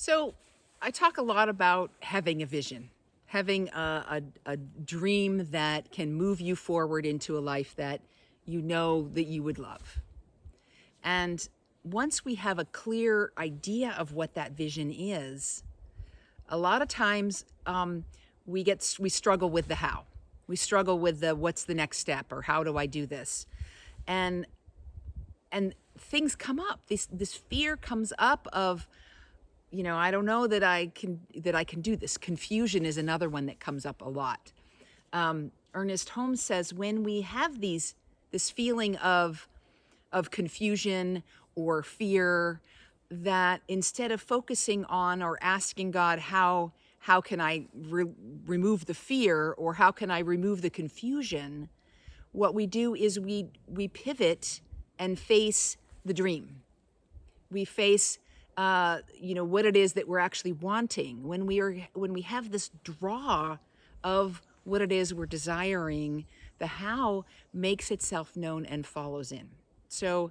So I talk a lot about having a vision, having a dream that can move you forward into a life that you know that you would love. And once we have a clear idea of what that vision is, a lot of times we struggle with the how. We struggle with the what's the next step or how do I do this, and and things come up. This fear comes up of I don't know that I can do this. Confusion is another one that comes up a lot. Ernest Holmes says when we have this feeling of confusion or fear, that instead of focusing on or asking God how can I remove the fear or how can I remove the confusion, what we do is we pivot and face the dream. We face what it is that we're actually wanting. When we have this draw of what it is we're desiring, the how makes itself known and follows in. So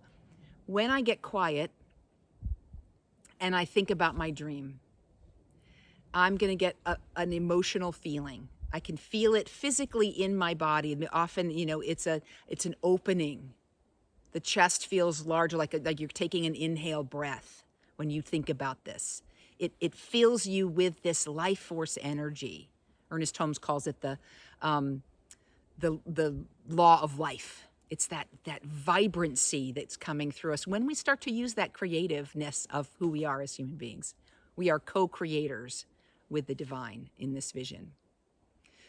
when I get quiet and I think about my dream, I'm going to get an emotional feeling. I can feel it physically in my body. And often, it's an opening. The chest feels larger, like you're taking an inhale breath when you think about this. It fills you with this life force energy. Ernest Holmes calls it the law of life. It's that vibrancy that's coming through us. When we start to use that creativeness of who we are as human beings, we are co-creators with the divine in this vision.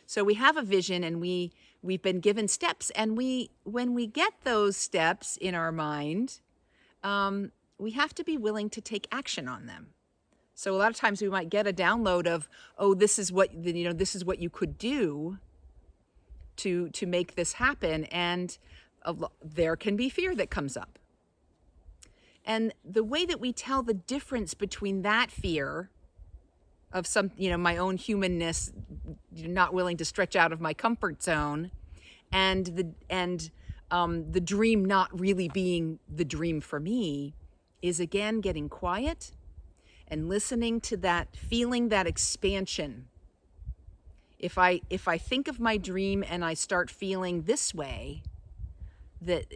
So we have a vision and we've been given steps, and when we get those steps in our mind, we have to be willing to take action on them. So a lot of times we might get a download of, oh, this is what you could do to make this happen, and there can be fear that comes up. And the way that we tell the difference between that fear of my own humanness, not willing to stretch out of my comfort zone, and the dream not really being the dream for me, is again getting quiet and listening to that, feeling that expansion. If I think of my dream and I start feeling this way, that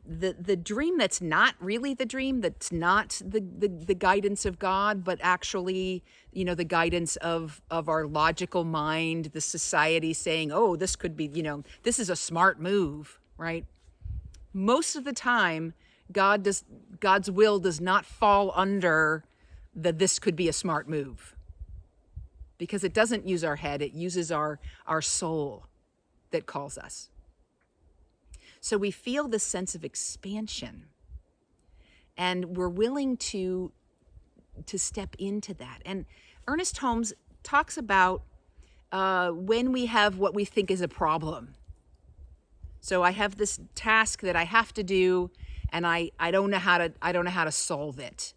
the dream that's not really the dream, that's not the guidance of God, but actually, the guidance of our logical mind, the society saying, oh, this could be, this is a smart move, right? Most of the time, God's will does not fall under this could be a smart move, because it doesn't use our head, it uses our soul that calls us. So we feel this sense of expansion, and we're willing to step into that. And Ernest Holmes talks about when we have what we think is a problem. So I have this task that I have to do, and I don't know how to solve it.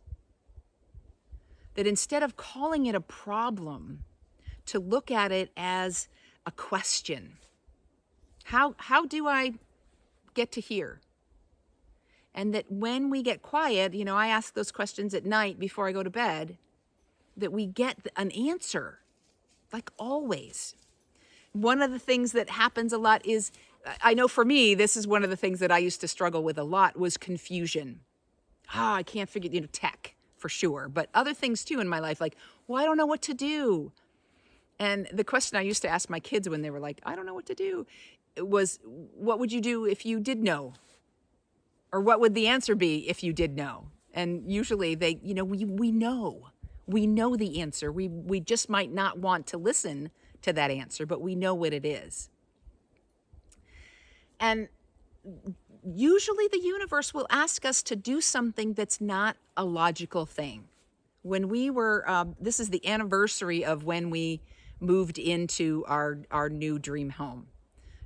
That instead of calling it a problem, to look at it as a question. How do I get to here? And that when we get quiet, I ask those questions at night before I go to bed, that we get an answer, like always. One of the things that happens a lot is, I know for me, this is one of the things that I used to struggle with a lot, was confusion. I can't figure, tech for sure, but other things too in my life, like, well, I don't know what to do. And the question I used to ask my kids when they were like, I don't know what to do, was, what would you do if you did know? Or what would the answer be if you did know? And usually they, we know the answer. We just might not want to listen to that answer, but we know what it is. And usually the universe will ask us to do something that's not a logical thing. When we were, this is the anniversary of when we moved into our new dream home.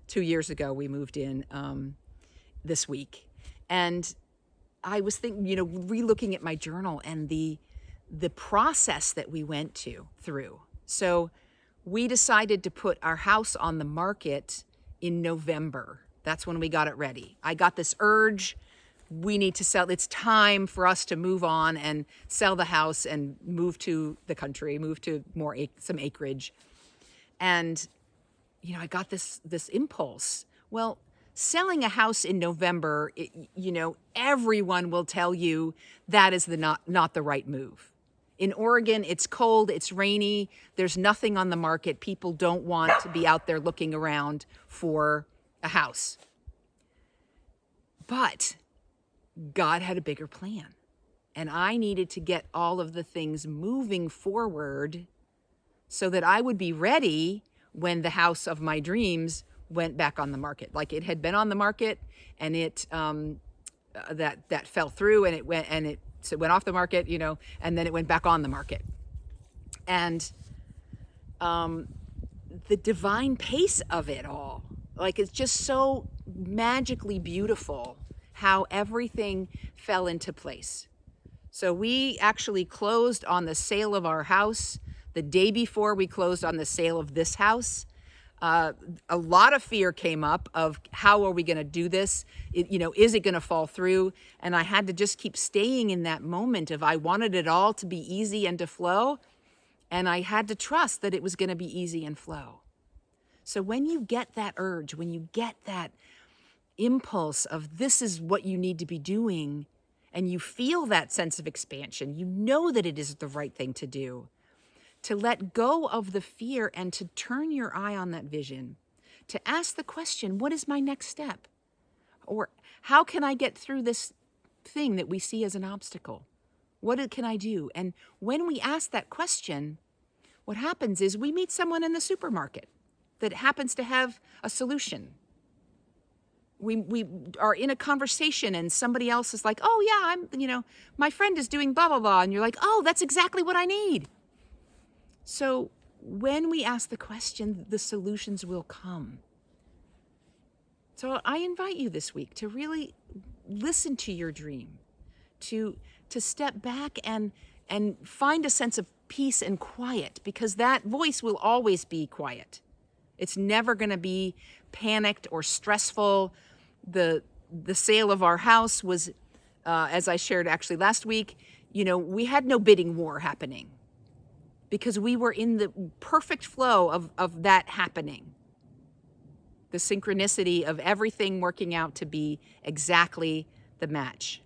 2 years ago, we moved in this week. And I was thinking, re-looking at my journal and the process that we went through. So we decided to put our house on the market in November. That's when we got it ready. I got this urge we need to sell. It's time for us to move on and sell the house and move to the country, move to some acreage. And, I got this impulse. Well, selling a house in November, everyone will tell you that is not the right move. In Oregon, it's cold, it's rainy, there's nothing on the market. People don't want to be out there looking around for a house. But God had a bigger plan. And I needed to get all of the things moving forward so that I would be ready when the house of my dreams went back on the market. Like, it had been on the market, and it that fell through, and it went off the market, and then it went back on the market. And the divine pace of it all, like, it's just so magically beautiful how everything fell into place. So we actually closed on the sale of our house the day before we closed on the sale of this house. A lot of fear came up of, how are we going to do this? Is it going to fall through? And I had to just keep staying in that moment of, I wanted it all to be easy and to flow. And I had to trust that it was going to be easy and flow. So when you get that urge, when you get that impulse of, this is what you need to be doing, and you feel that sense of expansion, you know that it is the right thing to do, to let go of the fear and to turn your eye on that vision, to ask the question, what is my next step? Or how can I get through this thing that we see as an obstacle? What can I do? And when we ask that question, what happens is we meet someone in the supermarket that happens to have a solution. We are in a conversation and somebody else is like, oh yeah, my friend is doing blah, blah, blah. And you're like, oh, that's exactly what I need. So when we ask the question, the solutions will come. So I invite you this week to really listen to your dream, to step back and find a sense of peace and quiet, because that voice will always be quiet. It's never going to be panicked or stressful. The sale of our house was, as I shared actually last week, we had no bidding war happening, because we were in the perfect flow of that happening. The synchronicity of everything working out to be exactly the match.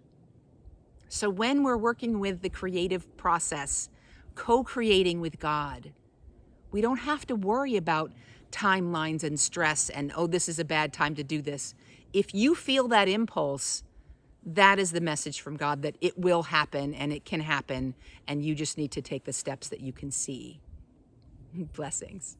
So when we're working with the creative process, co-creating with God, we don't have to worry about timelines and stress and, oh, this is a bad time to do this. If you feel that impulse, that is the message from God, that it will happen and it can happen, and you just need to take the steps that you can see. Blessings.